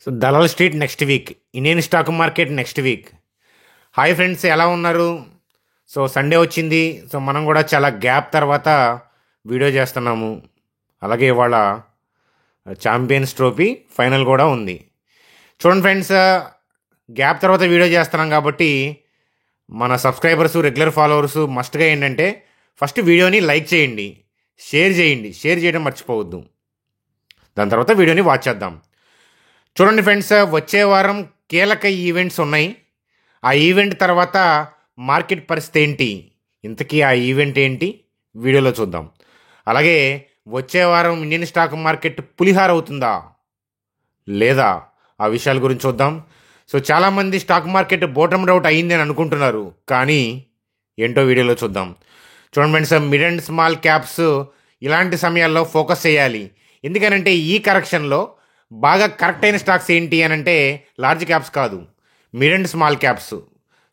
So Dalal street next week, Indian stock market next week. Hi friends, ఎలా ఉన్నారు? So Sunday వచ్చింది. So మనం కూడా చాలా గ్యాప్ తర్వాత వీడియో చేస్తున్నాము. అలాగే ఇవాళ ఛాంపియన్స్ ట్రోఫీ ఫైనల్ కూడా ఉంది. చూడండి ఫ్రెండ్స్, గ్యాప్ తర్వాత వీడియో చేస్తున్నాం కాబట్టి మన సబ్స్క్రైబర్స్, రెగ్యులర్ ఫాలోవర్స్ మస్ట్గా ఏంటంటే ఫస్ట్ వీడియోని లైక్ చేయండి, షేర్ చేయడం మర్చిపోవద్దు. దాని తర్వాత వీడియోని వాచ్ చేద్దాం. చూడండి ఫ్రెండ్స్, వచ్చే వారం కీలక ఈవెంట్స్ ఉన్నాయి. ఆ ఈవెంట్ తర్వాత మార్కెట్ పరిస్థితి ఏంటి, ఇంతకీ ఆ ఈవెంట్ ఏంటి వీడియోలో చూద్దాం. అలాగే వచ్చే వారం ఇండియన్ స్టాక్ మార్కెట్ పులిహార అవుతుందా లేదా ఆ విషయాల గురించి చూద్దాం. సో చాలామంది స్టాక్ మార్కెట్ బాటమ్ అవుట్ అయ్యింది అని అనుకుంటున్నారు, కానీ ఏంటో వీడియోలో చూద్దాం. చూడండి friends, mid and small caps ఇలాంటి సమయాల్లో ఫోకస్ చేయాలి. ఎందుకనంటే ఈ కరెక్షన్లో బాగా కరెక్ట్ అయిన స్టాక్స్ ఏంటి అని అంటే లార్జ్ క్యాప్స్ కాదు, mid and small caps.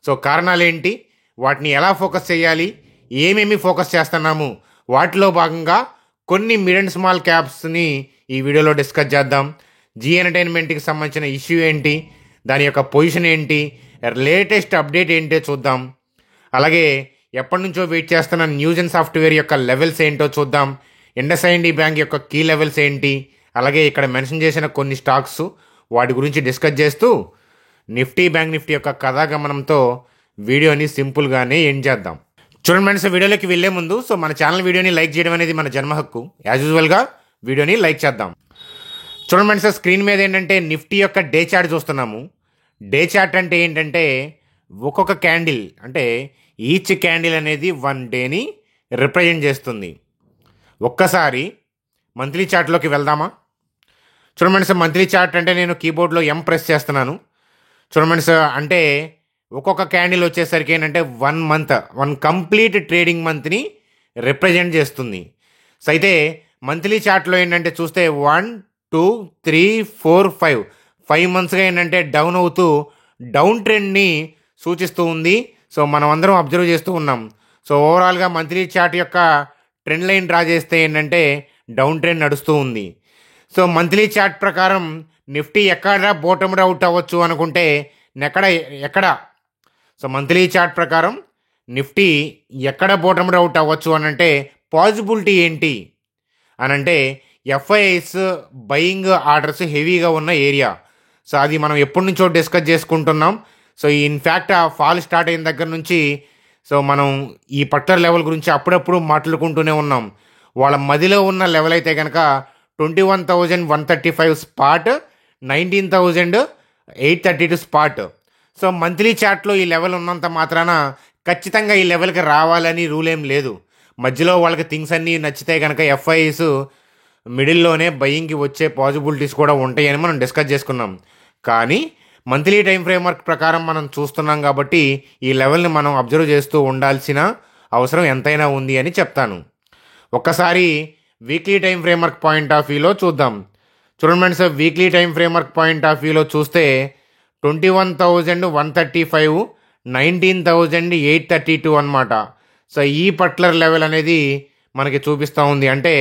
So కారణాలు ఏంటి, వాటిని ఎలా ఫోకస్ చేయాలి, ఏమేమి ఫోకస్ చేస్తున్నాము, వాటిలో భాగంగా కొన్ని మిడ్ అండ్ స్మాల్ క్యాప్స్ని ఈ వీడియోలో డిస్కస్ చేద్దాం. జీ ఎంటర్టైన్మెంట్కి సంబంధించిన ఇష్యూ ఏంటి, దాని యొక్క పొజిషన్ ఏంటి, లేటెస్ట్ అప్డేట్ ఏంటో చూద్దాం. అలాగే ఎప్పటి నుంచో వెయిట్ చేస్తున్న న్యూస్ అండ్ సాఫ్ట్వేర్ యొక్క లెవెల్స్ ఏంటో చూద్దాం. IndusInd బ్యాంక్ యొక్క కీ లెవెల్స్ ఏంటి, అలాగే ఇక్కడ మెన్షన్ చేసిన కొన్ని స్టాక్స్, వాటి గురించి డిస్కస్ చేస్తూ నిఫ్టీ, బ్యాంక్ నిఫ్టీ యొక్క కథాగమనంతో వీడియోని సింపుల్గానే ఎండ్ చేద్దాం. చూడండి ఫ్రెండ్స్, వీడియోలోకి వెళ్ళే ముందు సో మన ఛానల్ వీడియోని లైక్ చేయడం అనేది మన జన్మ హక్కు. యాజ్ యూజువల్గా వీడియోని లైక్ చేద్దాం. చూడండి ఫ్రెండ్స్, స్క్రీన్ మీద ఏంటంటే నిఫ్టీ యొక్క డే చార్ట్ చూస్తున్నాము. డే చార్ట్ అంటే ఏంటంటే ఒక్కొక్క క్యాండిల్, అంటే ఈచ్ క్యాండిల్ అనేది 1 డేని రిప్రజెంట్ చేస్తుంది. ఒక్కసారి మంత్లీ చార్ట్లోకి వెళ్దామా? చూడండి ఫ్రెండ్స్, మంత్లీ చార్ట్ అంటే నేను కీబోర్డ్లో ఎం ప్రెస్ చేస్తున్నాను. చూడండి ఫ్రెండ్స్, అంటే ఒక్కొక్క క్యాండిల్ వచ్చేసరికి ఏంటంటే 1 మంత్, 1 కంప్లీట్ ట్రేడింగ్ మంత్ని రిప్రజెంట్ చేస్తుంది. సో అయితే మంత్లీ చార్ట్లో ఏంటంటే చూస్తే 1, 2, 3, 4, 5 మంత్స్గా ఏంటంటే డౌన్ అవుతూ డౌన్ ట్రెండ్ని సూచిస్తూ ఉంది. సో మనం అందరం అబ్జర్వ్ చేస్తూ ఉన్నాం. సో ఓవరాల్గా మంత్లీ చార్ట్ యొక్క ట్రెండ్ లైన్ డ్రా చేస్తే ఏంటంటే డౌన్ ట్రెండ్ నడుస్తూ ఉంది. సో మంత్లీ చార్ట్ ప్రకారం నిఫ్టీ ఎక్కడ బాటమ్ అవుట్ అవ్వచ్చు అనుకుంటే ఎక్కడ సో మంత్లీ చార్ట్ ప్రకారం నిఫ్టీ ఎక్కడ బాటమ్ అవుట్ అవ్వచ్చు అని అంటే పాసిబిలిటీ ఏంటి అని అంటే ఎఫ్ఐఐస్ బయింగ్ ఆర్డర్స్ హెవీగా ఉన్న ఏరియా. సో అది మనం ఎప్పటి నుంచో డిస్కస్ చేసుకుంటున్నాం. సో ఇన్ఫ్యాక్ట్ ఆ ఫాల్ స్టార్ట్ అయిన దగ్గర నుంచి సో మనం ఈ పర్టికులర్ లెవెల్ గురించి అప్పుడప్పుడు మాట్లాడుకుంటూనే ఉన్నాం. వాళ్ళ మదిలో ఉన్న లెవెల్ అయితే కనుక 21,135 స్పాట్, 19,832 స్పాట్. సో మంత్లీ చార్ట్లో ఈ లెవెల్ ఉన్నంత మాత్రాన ఖచ్చితంగా ఈ లెవెల్కి రావాలని రూల్ ఏం లేదు. మధ్యలో వాళ్ళకి థింగ్స్ అన్నీ నచ్చితే కనుక ఎఫ్ఐఎస్ మిడిల్లోనే బయింగ్కి వచ్చే పాసిబిలిటీస్ కూడా ఉంటాయని మనం డిస్కస్ చేసుకున్నాం. కానీ మంత్లీ టైం ఫ్రేమ్వర్క్ ప్రకారం మనం చూస్తున్నాం కాబట్టి ఈ లెవెల్ని మనం అబ్జర్వ్ చేస్తూ ఉండాల్సిన అవసరం ఎంతైనా ఉంది అని చెప్తాను. ఒక్కసారి weekly time framework point of వ్యూలో చూద్దాం. చూడండి friends, weekly time framework point of వ్యూలో చూస్తే 21,135, 19,832 అనమాట. సో ఈ పర్టికులర్ లెవెల్ అనేది మనకి చూపిస్తూ ఉంది. అంటే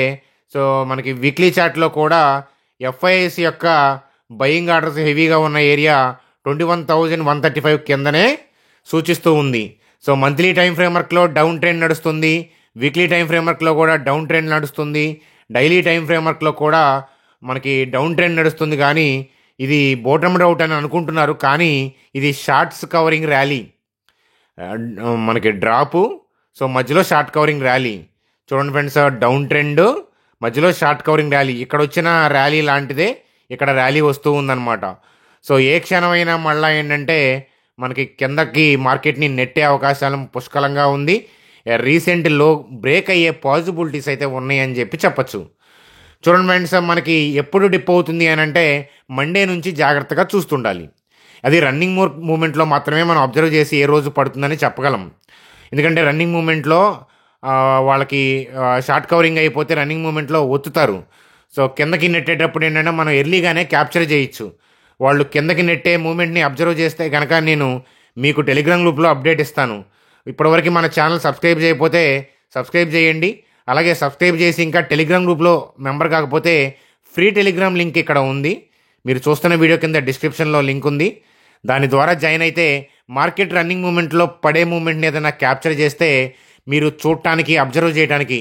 సో మనకి వీక్లీ చార్ట్లో కూడా ఎఫ్ఐఎస్ యొక్క బయింగ్ ఆర్డర్స్ హెవీగా ఉన్న ఏరియా 21,135 కిందనే సూచిస్తూ ఉంది. సో మంత్లీ టైం ఫ్రేమ్వర్క్లో డౌన్ ట్రెండ్ నడుస్తుంది, వీక్లీ టైం ఫ్రేమ్వర్క్లో కూడా డౌన్ ట్రెండ్ నడుస్తుంది, డైలీ టైం ఫ్రేమ్వర్క్లో కూడా మనకి డౌన్ ట్రెండ్ నడుస్తుంది. కానీ ఇది బాటమ్ అవుట్ అని అనుకుంటున్నారు, కానీ ఇది షార్ట్స్ కవరింగ్ ర్యాలీ. మనకి డ్రాపు, సో మధ్యలో షార్ట్ కవరింగ్ ర్యాలీ. చూడండి ఫ్రెండ్స్, డౌన్ ట్రెండ్ మధ్యలో షార్ట్ కవరింగ్ ర్యాలీ. ఇక్కడ వచ్చిన ర్యాలీ లాంటిదే ఇక్కడ ర్యాలీ వస్తూ ఉందన్నమాట. సో ఏ క్షణమైనా మళ్ళీ ఏంటంటే మనకి కిందకి మార్కెట్ని నెట్టే అవకాశాలు పుష్కలంగా ఉంది. రీసెంట్ లో బ్రేక్ అయ్యే పాసిబిలిటీస్ అయితే ఉన్నాయని చెప్పచ్చు. చూడండి ఫ్రెండ్స్, మనకి ఎప్పుడు డిప్ అవుతుంది అని అంటే మండే నుంచి జాగ్రత్తగా చూస్తుండాలి. అది రన్నింగ్ మూమెంట్లో మాత్రమే మనం అబ్జర్వ్ చేసి ఏ రోజు పడుతుందని చెప్పగలం. ఎందుకంటే రన్నింగ్ మూమెంట్లో వాళ్ళకి షార్ట్ కవరింగ్ అయిపోతే రన్నింగ్ మూమెంట్లో ఒత్తుతారు. సో కిందకి నెట్టేటప్పుడు ఏంటంటే మనం ఎర్లీగానే క్యాప్చర్ చేయొచ్చు. వాళ్ళు కిందకి నెట్టే మూమెంట్ని అబ్జర్వ్ చేస్తే కనుక నేను మీకు టెలిగ్రామ్ గ్రూప్లో అప్డేట్ ఇస్తాను. ఇప్పటివరకు మన ఛానల్ సబ్స్క్రైబ్ చేయకపోతే సబ్స్క్రైబ్ చేయండి. అలాగే సబ్స్క్రైబ్ చేసి ఇంకా టెలిగ్రామ్ గ్రూప్లో మెంబర్ కాకపోతే ఫ్రీ టెలిగ్రామ్ లింక్ ఇక్కడ ఉంది, మీరు చూస్తున్న వీడియో కింద డిస్క్రిప్షన్లో లింక్ ఉంది. దాని ద్వారా జాయిన్ అయితే మార్కెట్ రన్నింగ్ మూమెంట్లో పడే మూమెంట్ని ఏదైనా క్యాప్చర్ చేస్తే మీరు చూడటానికి, అబ్జర్వ్ చేయడానికి,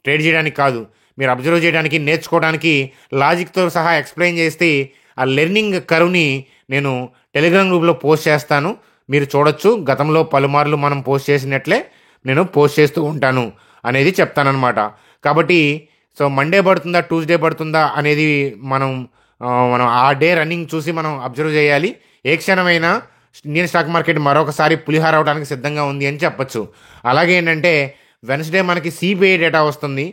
ట్రేడ్ చేయడానికి కాదు, మీరు అబ్జర్వ్ చేయడానికి, నేర్చుకోవడానికి లాజిక్తో సహా ఎక్స్ప్లెయిన్ చేస్తే ఆ లెర్నింగ్ కర్వ్ని నేను టెలిగ్రామ్ గ్రూప్లో పోస్ట్ చేస్తాను. మీరు చూడొచ్చు. గతంలో పలుమార్లు మనం పోస్ట్ చేసినట్లే నేను పోస్ట్ చేస్తూ ఉంటాను అనేది చెప్తానన్నమాట. కాబట్టి సో మండే పడుతుందా, ట్యూస్డే పడుతుందా అనేది మనం మనం ఆ డే రన్నింగ్ చూసి మనం అబ్జర్వ్ చేయాలి. ఏ క్షణమైనా ఇండియన్ స్టాక్ మార్కెట్ మరొకసారి పులిహార అవడానికి సిద్ధంగా ఉంది అని చెప్పొచ్చు. అలాగే ఏంటంటే వెన్స్డే మనకి సిపిఐ డేటా వస్తుంది.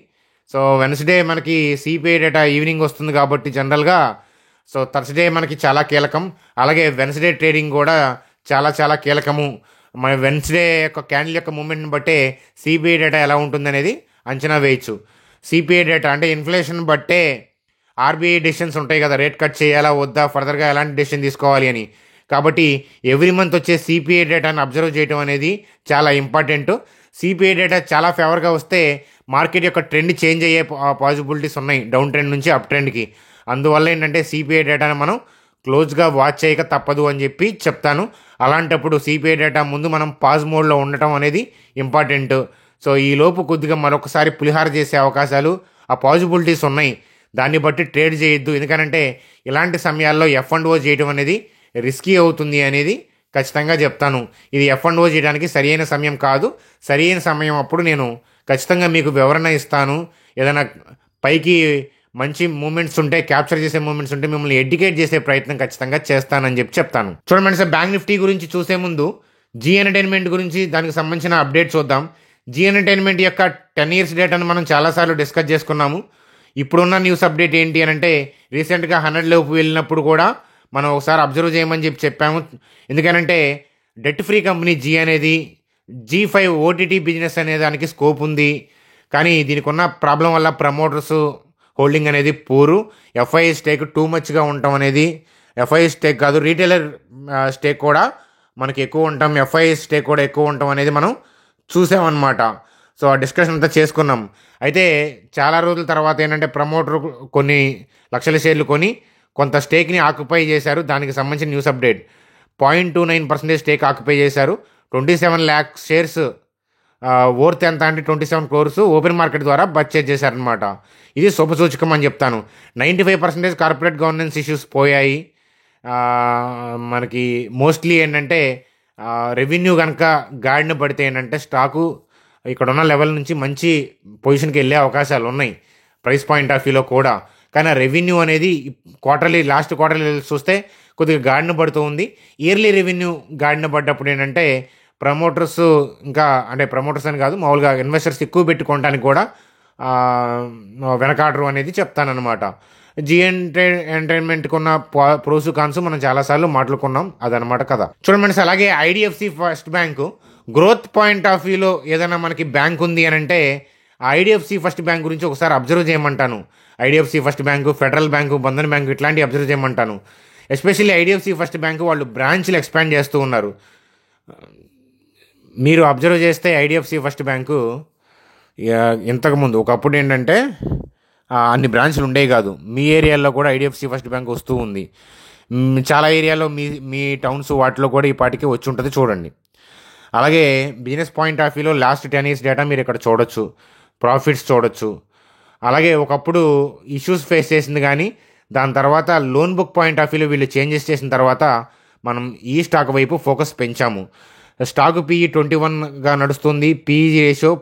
సో వెన్స్డే మనకి సిపిఐ డేటా ఈవినింగ్ వస్తుంది కాబట్టి జనరల్గా సో థర్స్డే మనకి చాలా కీలకం. అలాగే వెన్స్డే ట్రేడింగ్ కూడా చాలా చాలా కీలకము. మన వెన్స్డే యొక్క క్యాండిల్ యొక్క మూమెంట్ని బట్టే సిపిఐ డేటా ఎలా ఉంటుందనేది అంచనా వేయచ్చు. సిపిఐ డేటా అంటే ఇన్ఫ్లేషన్ బట్టే ఆర్బీఐ డెసిషన్స్ ఉంటాయి కదా, రేట్ కట్ చేయాలా వద్దా, ఫర్దర్గా ఎలాంటి డెసిషన్ తీసుకోవాలి అని. కాబట్టి ఎవ్రీ మంత్ వచ్చే సిపిఐ డేటాను అబ్జర్వ్ చేయడం అనేది చాలా ఇంపార్టెంట్. సిపిఐ డేటా చాలా ఫేవర్గా వస్తే మార్కెట్ యొక్క ట్రెండ్ చేంజ్ అయ్యే పాసిబిలిటీస్ ఉన్నాయి, డౌన్ ట్రెండ్ నుంచి అప్ ట్రెండ్కి. అందువల్ల ఏంటంటే సిపిఐ డేటాను మనం క్లోజ్గా వాచ్ చేయక తప్పదు అని చెప్పి చెప్తాను. అలాంటప్పుడు సిపిఐ డేటా ముందు మనం పాజ్ మోడ్లో ఉండటం అనేది ఇంపార్టెంట్. సో ఈలోపు కొద్దిగా మరొకసారి పులిహార చేసే అవకాశాలు, ఆ పాసిబిలిటీస్ ఉన్నాయి. దాన్ని బట్టి ట్రేడ్ చేయొద్దు. ఎందుకంటే ఇలాంటి సమయాల్లో F&O చేయడం అనేది రిస్కీ అవుతుంది అనేది ఖచ్చితంగా చెప్తాను. ఇది F&O చేయడానికి సరైన సమయం కాదు. సరైన సమయం అప్పుడు నేను ఖచ్చితంగా మీకు వివరణ ఇస్తాను. ఏదైనా పైకి మంచి మూమెంట్స్ ఉంటే, క్యాప్చర్ చేసే మూమెంట్స్ ఉంటే మిమ్మల్ని ఎడ్యుకేట్ చేసే ప్రయత్నం ఖచ్చితంగా చేస్తానని చెప్పి చెప్తాను. చూడండి సార్, బ్యాంక్ నిఫ్టీ గురించి చూసే ముందు జీ ఎంటర్టైన్మెంట్ గురించి, దానికి సంబంధించిన అప్డేట్ చూద్దాం. జీ ఎంటర్టైన్మెంట్ యొక్క 10 years డేటాను మనం చాలాసార్లు డిస్కస్ చేసుకున్నాము. ఇప్పుడున్న న్యూస్ అప్డేట్ ఏంటి అని అంటే రీసెంట్గా 100 లోపు వెళ్ళినప్పుడు కూడా మనం ఒకసారి అబ్జర్వ్ చేయమని చెప్పాము. ఎందుకనంటే డెట్ ఫ్రీ కంపెనీ జీ అనేది G5 ఓటీటీ బిజినెస్ అనే దానికి స్కోప్ ఉంది. కానీ దీనికి ఉన్న ప్రాబ్లం వల్ల ప్రమోటర్స్ హోల్డింగ్ అనేది పూరు, ఎఫ్ఐ స్టేక్ టూ మచ్గా ఉండటం అనేది, ఎఫ్ఐ స్టేక్ కాదు రీటైలర్ స్టేక్ కూడా మనకి ఎక్కువ ఉంటాం, ఎఫ్ఐ స్టేక్ కూడా ఎక్కువ ఉండటం అనేది మనం చూసామన్నమాట. సో ఆ డిస్కషన్ అంతా చేసుకున్నాం. అయితే చాలా రోజుల తర్వాత ఏంటంటే ప్రమోటర్ కొన్ని లక్షల షేర్లు కొని కొంత స్టేక్ని ఆక్యుపై చేశారు. దానికి సంబంధించిన న్యూస్ అప్డేట్ 0.29% స్టేక్ ఆక్యుపై చేశారు. 27 lakh షేర్స్ వర్త్ ఎంత అంటే 27 crores ఓపెన్ మార్కెట్ ద్వారా పర్చేజ్ చేశారనమాట. ఇది శుభసూచకం అని చెప్తాను. 95% కార్పొరేట్ గవర్నెన్స్ ఇష్యూస్ పోయాయి. మనకి మోస్ట్లీ ఏంటంటే రెవెన్యూ కనుక గాడిన పడితే ఏంటంటే స్టాకు ఇక్కడ ఉన్న లెవెల్ నుంచి మంచి పొజిషన్కి వెళ్ళే అవకాశాలు ఉన్నాయి ప్రైస్ పాయింట్ ఆఫ్ వ్యూలో కూడా. కానీ రెవెన్యూ అనేది లాస్ట్ క్వార్టర్లీ చూస్తే కొద్దిగా గాడిన పడుతూ ఉంది. ఇయర్లీ రెవెన్యూ గాడిన పడ్డప్పుడు ఏంటంటే ప్రమోటర్స్ అంటే ప్రమోటర్స్ అని కాదు, మామూలుగా ఇన్వెస్టర్స్ ఎక్కువ పెట్టుకోవడానికి కూడా వెనకాడరు అనేది చెప్తానమాట. జీ ఎంటర్టైన్మెంట్కి ఉన్న ప్రోస్ కాన్స్ మనం చాలాసార్లు మాట్లాడుకున్నాం, అదనమాట కదా. చూడండి, అలాగే IDFC first bank growth point of వ్యూలో ఏదైనా మనకి బ్యాంక్ ఉంది అని అంటే ఐడిఎఫ్సి ఫస్ట్ బ్యాంక్ గురించి ఒకసారి అబ్జర్వ్ చేయమంటాను. IDFC first bank, federal bank, Bandhan bank ఇట్లాంటివి అబ్జర్వ్ చేయమంటాను. ఎస్పెషల్లీ ఐడిఎఫ్సి ఫస్ట్ బ్యాంకు వాళ్ళు బ్రాంచ్లు ఎక్స్పాండ్ చేస్తూ ఉన్నారు. మీరు అబ్జర్వ్ చేస్తే ఐడిఎఫ్సి ఫస్ట్ బ్యాంకు ఇంతకుముందు ఒకప్పుడు ఏంటంటే అన్ని బ్రాంచ్లు ఉండేవి కాదు. మీ ఏరియాలో కూడా ఐడిఎఫ్సి ఫస్ట్ బ్యాంక్ వస్తూ ఉంది. చాలా ఏరియాలో మీ టౌన్స్ వాటిలో కూడా ఈ పాటికి వచ్చి ఉంటుంది, చూడండి. అలాగే బిజినెస్ పాయింట్ ఆఫ్ వ్యూలో లాస్ట్ 10 years డేటా మీరు ఇక్కడ చూడొచ్చు, ప్రాఫిట్స్ చూడొచ్చు. అలాగే ఒకప్పుడు ఇష్యూస్ ఫేస్ చేసింది, కానీ దాని తర్వాత లోన్ బుక్ పాయింట్ ఆఫ్ వ్యూలో వీళ్ళు చేంజెస్ చేసిన తర్వాత మనం ఈ స్టాక్ వైపు ఫోకస్ పెంచాము. స్టాక్ PE 21గా నడుస్తుంది, PE రేషియో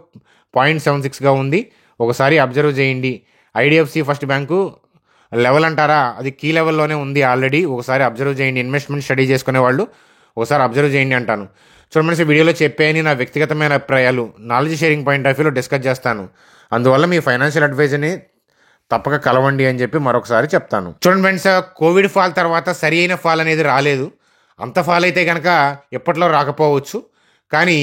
0.76గా ఉంది. ఒకసారి అబ్జర్వ్ చేయండి. ఐడిఎఫ్సి ఫస్ట్ బ్యాంకు లెవెల్ అంటారా, అది కీ లెవెల్లోనే ఉంది ఆల్రెడీ. ఒకసారి అబ్జర్వ్ చేయండి. ఇన్వెస్ట్మెంట్ స్టడీ చేసుకునే వాళ్ళు ఒకసారి అబ్జర్వ్ చేయండి అంటాను. చూడండి, వీడియోలో చెప్పాయని నా వ్యక్తిగతమైన అభిప్రాయాలు నాలెడ్జ్ షేరింగ్ పాయింట్ ఆఫ్ వ్యూలో డిస్కస్ చేస్తాను. అందువల్ల మీ ఫైనాన్షియల్ అడ్వైజర్ని తప్పక కలవండి అని చెప్పి మరొకసారి చెప్తాను. చూడండి ఫ్రెండ్స్, కోవిడ్ ఫాల్ తర్వాత సరి అయిన ఫాల్ అనేది రాలేదు. అంత ఫాల్ అయితే కనుక ఎప్పట్లో రాకపోవచ్చు, కానీ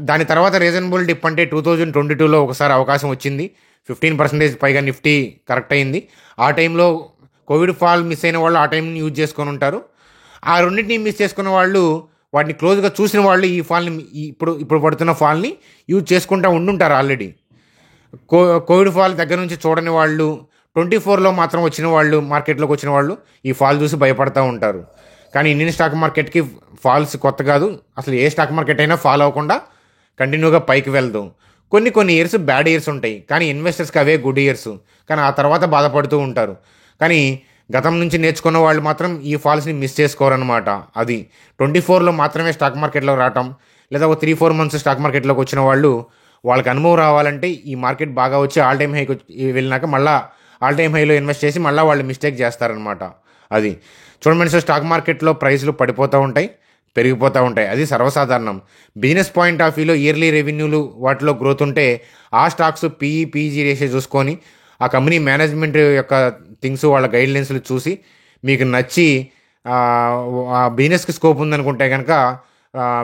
దాని తర్వాత రీజనబుల్ డిప్ అంటే 2022లో ఒకసారి అవకాశం వచ్చింది. 15% పైగా నిఫ్టీ కరెక్ట్ అయింది. ఆ టైంలో కోవిడ్ ఫాల్ మిస్ అయిన వాళ్ళు ఆ టైంని యూజ్ చేసుకొని ఉంటారు. ఆ రెండింటిని మిస్ చేసుకున్న వాళ్ళు, వాటిని క్లోజ్గా చూసిన వాళ్ళు ఈ ఫాల్ని ఇప్పుడు పడుతున్న ఫాల్ని యూజ్ చేసుకుంటూ ఉండుంటారు ఆల్రెడీ. కోవిడ్ ఫాల్ దగ్గర నుంచి చూడని వాళ్ళు 24లో మాత్రం వచ్చిన వాళ్ళు, మార్కెట్లోకి వచ్చిన వాళ్ళు ఈ ఫాల్ చూసి భయపడతా ఉంటారు. కానీ ఇండియన్ స్టాక్ మార్కెట్కి ఫాల్స్ కొత్త కాదు. అసలు ఏ స్టాక్ మార్కెట్ అయినా ఫాల్ అవ్వకుండా కంటిన్యూగా పైకి వెళ్దాం. కొన్ని ఇయర్స్ బ్యాడ్ ఇయర్స్ ఉంటాయి, కానీ ఇన్వెస్టర్స్కి అవే గుడ్ ఇయర్స్. కానీ ఆ తర్వాత బాధపడుతూ ఉంటారు. కానీ గతం నుంచి నేర్చుకున్న వాళ్ళు మాత్రం ఈ ఫాల్స్ని మిస్ చేసుకోరనమాట. అది 24లో మాత్రమే స్టాక్ మార్కెట్లో రావటం, లేదా ఒక 3-4 మంత్స్ స్టాక్ మార్కెట్లోకి వచ్చిన వాళ్ళు, వాళ్ళకి అనుభవం రావాలంటే ఈ మార్కెట్ బాగా వచ్చి ఆల్ టైమ్ హైకి వెళ్ళినాక మళ్ళీ ఆల్ టైమ్ హైలో ఇన్వెస్ట్ చేసి మళ్ళీ వాళ్ళు మిస్టేక్ చేస్తారనమాట. అది చూడండి సార్, స్టాక్ మార్కెట్లో ప్రైస్లు పడిపోతూ ఉంటాయి, పెరిగిపోతూ ఉంటాయి. అది సర్వసాధారణం. బిజినెస్ పాయింట్ ఆఫ్ వ్యూలో ఇయర్లీ రెవెన్యూలు వాటిలో గ్రోత్ ఉంటే ఆ స్టాక్స్ పీఈ రేషియో చూసుకొని ఆ కంపెనీ మేనేజ్మెంట్ యొక్క థింగ్స్, వాళ్ళ గైడ్లైన్స్లు చూసి మీకు నచ్చి ఆ బిజినెస్కి స్కోప్ ఉందనుకుంటే కనుక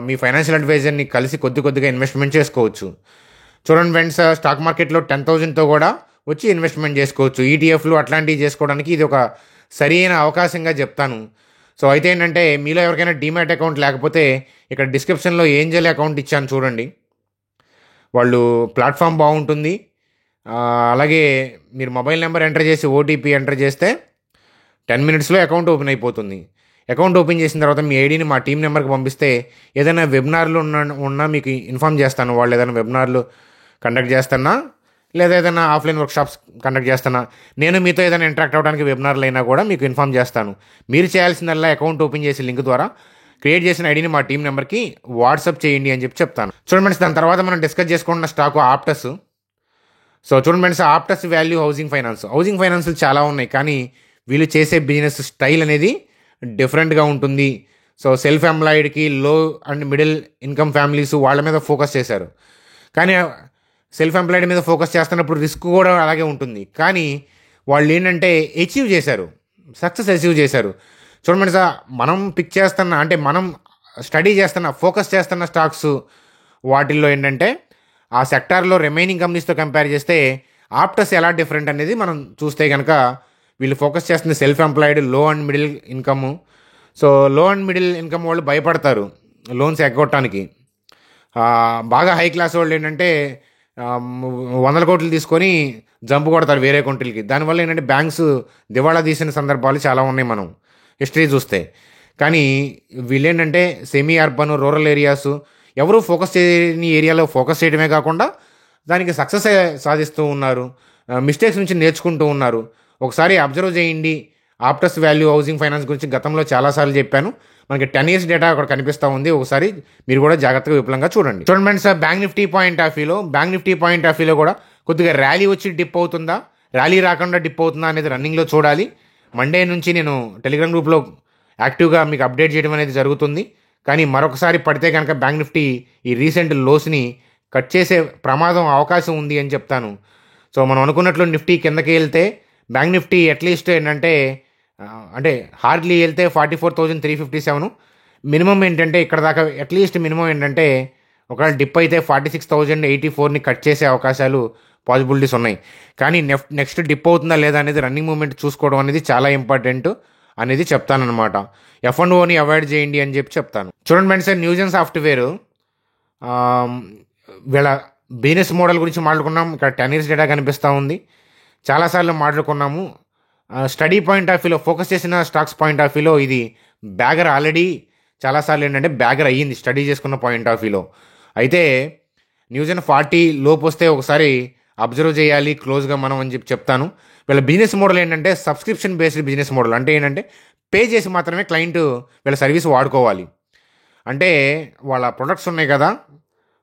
మీ ఫైనాన్షియల్ అడ్వైజర్ని కలిసి కొద్దిగా ఇన్వెస్ట్మెంట్ చేసుకోవచ్చు. చూడండి ఫ్రెండ్స్, స్టాక్ మార్కెట్లో 10,000తో కూడా వచ్చి ఇన్వెస్ట్మెంట్ చేసుకోవచ్చు. ఈటీఎఫ్లు అట్లాంటివి చేసుకోవడానికి ఇది ఒక సరైన అవకాశంగా చెప్తాను. సో అయితే ఏంటంటే, మీలో ఎవరికైనా డీమ్యాట్ అకౌంట్ లేకపోతే ఇక్కడ డిస్క్రిప్షన్లో ఏంజల్ అకౌంట్ ఇచ్చాను చూడండి. వాళ్ళు ప్లాట్ఫామ్ బాగుంటుంది. అలాగే మీరు మొబైల్ నెంబర్ ఎంటర్ చేసి ఓటీపీ ఎంటర్ చేస్తే 10 మినిట్స్లో అకౌంట్ ఓపెన్ అయిపోతుంది. అకౌంట్ ఓపెన్ చేసిన తర్వాత మీ ఐడిని మా టీం నెంబర్కి పంపిస్తే ఏదైనా వెబినార్లు ఉన్నా మీకు ఇన్ఫామ్ చేస్తాను. వాళ్ళు ఏదైనా వెబినార్లు కండక్ట్ చేస్తున్నా, లేదా ఏదైనా ఆఫ్లైన్ వర్క్షాప్స్ కండక్ట్ చేస్తున్నా, నేను మీతో ఏదైనా ఇంటరాక్ట్ అవ్వడానికి వెబినార్లు అయినా కూడా మీకు ఇన్ఫామ్ చేస్తాను. మీరు చేయాల్సిందల్లా అకౌంట్ ఓపెన్ చేసి లింక్ ద్వారా క్రియేట్ చేసిన ఐడిని మా టీం నెంబర్కి వాట్సాప్ చేయండి అని చెప్తాను. చూడండి ఫ్రెండ్స్, దాని తర్వాత మనం డిస్కస్ చేసుకున్న స్టాకు ఆప్టస్. సో చూడండి friends, Aptus value housing finance చాలా ఉన్నాయి, కానీ వీళ్ళు చేసే బిజినెస్ స్టైల్ అనేది డిఫరెంట్గా ఉంటుంది. సో సెల్ఫ్ ఎంప్లాయిడ్కి, లో అండ్ మిడిల్ ఇన్కమ్ ఫ్యామిలీస్ వాళ్ళ మీద ఫోకస్ చేశారు. కానీ సెల్ఫ్ ఎంప్లాయిడ్ మీద ఫోకస్ చేస్తున్నప్పుడు రిస్క్ కూడా అలాగే ఉంటుంది. కానీ వాళ్ళు ఏంటంటే సక్సెస్ అచీవ్ చేశారు. చూడండి సార్, మనం పిక్ చేస్తున్న, అంటే మనం స్టడీ చేస్తున్న, ఫోకస్ చేస్తున్న స్టాక్స్ వాటిల్లో ఏంటంటే ఆ సెక్టార్లో రిమైనింగ్ కంపెనీస్తో కంపేర్ చేస్తే ఆప్టస్ ఎలా డిఫరెంట్ అనేది మనం చూస్తే కనుక, వీళ్ళు ఫోకస్ చేస్తుంది సెల్ఫ్ ఎంప్లాయిడ్, లో అండ్ మిడిల్ ఇన్కమ్. సో లో అండ్ మిడిల్ ఇన్కమ్ వాళ్ళు భయపడతారు లోన్స్ ఎగ్గొట్టడానికి. బాగా హై క్లాస్ వాళ్ళు ఏంటంటే 100 కోట్లు తీసుకొని జంపు కొడతారు వేరే కంట్రీలకి. దానివల్ల ఏంటంటే బ్యాంక్స్ దివాళా తీసిన సందర్భాలు చాలా ఉన్నాయి మనం హిస్టరీ చూస్తే. కానీ వీళ్ళేంటంటే సెమీ అర్బన్, రూరల్ ఏరియాస్, ఎవరు ఫోకస్ చేయని ఏరియాలో ఫోకస్ చేయడమే కాకుండా దానికి సక్సెస్ సాధిస్తూ ఉన్నారు. మిస్టేక్స్ నుంచి నేర్చుకుంటూ ఉన్నారు. ఒకసారి అబ్జర్వ్ చేయండి. ఆప్టస్ వాల్యూ హౌసింగ్ ఫైనాన్స్ గురించి గతంలో చాలాసార్లు చెప్పాను. మనకి 10 years డేటా అక్కడ కనిపిస్తూ ఉంది. ఒకసారి మీరు కూడా జాగ్రత్తగా విపులంగా చూడండి. Friends, bank Nifty point of వ్యూలో కూడా కొద్దిగా ర్యాలీ వచ్చి డిప్ అవుతుందా, ర్యాలీ రాకుండా డిప్ అవుతుందా అనేది రన్నింగ్లో చూడాలి. మండే నుంచి నేను టెలిగ్రామ్ గ్రూప్లో యాక్టివ్గా మీకు అప్డేట్ చేయడం అనేది జరుగుతుంది. కానీ మరొకసారి పడితే కనుక బ్యాంక్ నిఫ్టీ ఈ రీసెంట్ లోస్ని కట్ చేసే ప్రమాదం, అవకాశం ఉంది అని చెప్తాను. సో మనం అనుకున్నట్లు నిఫ్టీ కిందకి వెళ్తే బ్యాంక్ నిఫ్టీ అట్లీస్ట్ ఏంటంటే, అంటే హార్డ్లీ వెళ్తే 44,357. మినిమం ఏంటంటే ఇక్కడ దాకా అట్లీస్ట్ మినిమం ఏంటంటే ఒకవేళ డిప్ అయితే 46,084ని కట్ చేసే అవకాశాలు, పాసిబిలిటీస్ ఉన్నాయి. కానీ నెక్స్ట్ డిప్ అవుతుందా లేదా అనేది రన్నింగ్ మూమెంట్ చూసుకోవడం అనేది చాలా ఇంపార్టెంట్ అనేది చెప్తానమాట. F&Oని అవాయిడ్ చేయండి అని చెప్తాను. చూడండి ఫ్రెండ్స్, న్యూజెన్ సాఫ్ట్వేర్ వీళ్ళ బిజినెస్ మోడల్ గురించి మాట్లాడుకున్నాం. ఇక్కడ 10 years డేటా కనిపిస్తూ ఉంది. చాలాసార్లు మాట్లాడుకున్నాము. స్టడీ పాయింట్ ఆఫ్ వ్యూలో, ఫోకస్ చేసిన స్టాక్స్ పాయింట్ ఆఫ్ వ్యూలో ఇది బ్యాగర్ ఆల్రెడీ చాలాసార్లు ఏంటంటే బ్యాగర్ అయ్యింది స్టడీ చేసుకున్న పాయింట్ ఆఫ్ వ్యూలో. అయితే న్యూజెన్ 40 లోపు వస్తే ఒకసారి అబ్జర్వ్ చేయాలి క్లోజ్గా మనం అని చెప్తాను. వీళ్ళ బిజినెస్ మోడల్ ఏంటంటే సబ్స్క్రిప్షన్ బేస్డ్ బిజినెస్ మోడల్. అంటే ఏంటంటే పే చేసి మాత్రమే క్లయింట్ వీళ్ళ సర్వీస్ వాడుకోవాలి. అంటే వాళ్ళ ప్రొడక్ట్స్ ఉన్నాయి కదా,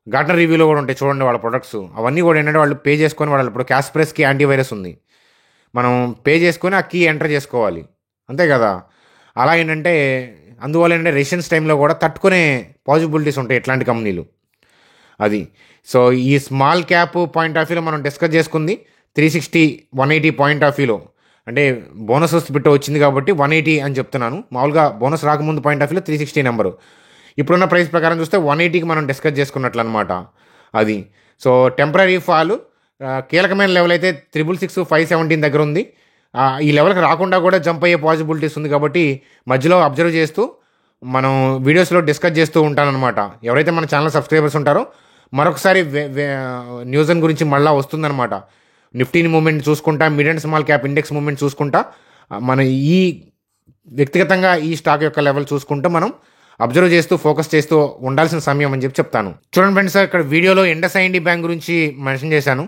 గార్ట్నర్ రివ్యూలో కూడా ఉంటాయి చూడండి వాళ్ళ ప్రొడక్ట్స్. అవన్నీ కూడా ఏంటంటే వాళ్ళు పే చేసుకొని, వాళ్ళు ఇప్పుడు క్యాస్ప్రెస్కి యాంటీవైరస్ ఉంది, మనం పే చేసుకొని ఆ కీ ఎంటర్ చేసుకోవాలి, అంతే కదా. అలా ఏంటంటే అందువల్ల ఏంటంటే రెసిషన్స్ టైంలో కూడా తట్టుకునే పాసిబిలిటీస్ ఉంటాయి ఇట్లాంటి కంపెనీలు. అది సో ఈ స్మాల్ క్యాప్ పాయింట్ ఆఫ్ వ్యూలో మనం డిస్కస్ చేసుకుంది 360, 180 పాయింట్ ఆఫ్ వ్యూలో. అంటే బోనస్ బిట్ వచ్చింది కాబట్టి 180 అని చెప్తున్నాను. మామూలుగా బోనస్ రాకముందు పాయింట్ ఆఫ్ వ్యూలో 360 నెంబరు. ఇప్పుడున్న ప్రైస్ ప్రకారం చూస్తే 180కి మనం డిస్కస్ చేసుకున్నట్లు అనమాట. అది సో టెంపరీ ఫాల్. కీలకమైన లెవెల్ అయితే 666, 517 దగ్గర ఉంది. ఈ లెవెల్కి రాకుండా కూడా జంప్ అయ్యే పాసిబిలిటీస్ ఉంది. కాబట్టి మధ్యలో అబ్జర్వ్ చేస్తూ మనం వీడియోస్లో డిస్కస్ చేస్తూ ఉంటానన్నమాట. ఎవరైతే మన ఛానల్ సబ్స్క్రైబర్స్ ఉంటారో మరొకసారి న్యూజన్ గురించి మళ్ళీ వస్తుందన్నమాట. నిఫ్టీని మూమెంట్ చూసుకుంటా, mid and small cap index moment చూసుకుంటా, మన ఈ వ్యక్తిగతంగా ఈ స్టాక్ యొక్క లెవెల్ చూసుకుంటూ మనం అబ్జర్వ్ చేస్తూ ఫోకస్ చేస్తూ ఉండాల్సిన సమయం అని చెప్తాను. చూడండి ఫ్రెండ్స్, ఇక్కడ వీడియోలో IndusInd బ్యాంక్ గురించి మెన్షన్ చేశాను.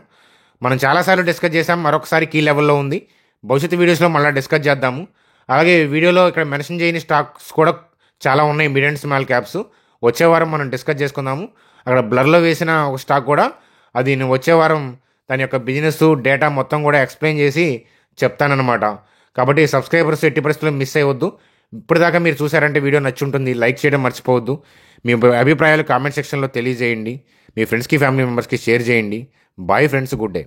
మనం చాలాసార్లు డిస్కస్ చేసాం, మరొకసారి కీ లెవెల్లో ఉంది. భవిష్యత్తు వీడియోస్లో మళ్ళీ డిస్కస్ చేద్దాము. అలాగే వీడియోలో ఇక్కడ మెన్షన్ చేయని స్టాక్స్ కూడా చాలా ఉన్నాయి, మిడ్ అండ్ స్మాల్ క్యాప్స్. వచ్చే వారం మనం డిస్కస్ చేసుకుందాము. అక్కడ బ్లర్లో వేసిన ఒక స్టాక్ కూడా, అది నేను వచ్చే వారం దాని యొక్క బిజినెస్ డేటా మొత్తం కూడా ఎక్స్ప్లెయిన్ చేసి చెప్తానన్నమాట. కాబట్టి సబ్స్క్రైబర్స్ ఎట్టి పరిస్థితుల్లో మిస్ అయ్యవద్దు. ఇప్పటిదాకా మీరు చూసారంటే వీడియో నచ్చి ఉంటుంది. లైక్ చేయడం మర్చిపోవద్దు. మీ అభిప్రాయాలు కామెంట్ సెక్షన్లో తెలియజేయండి. మీ ఫ్రెండ్స్కి, ఫ్యామిలీ మెంబర్స్కి షేర్ చేయండి. Bye friends, good day.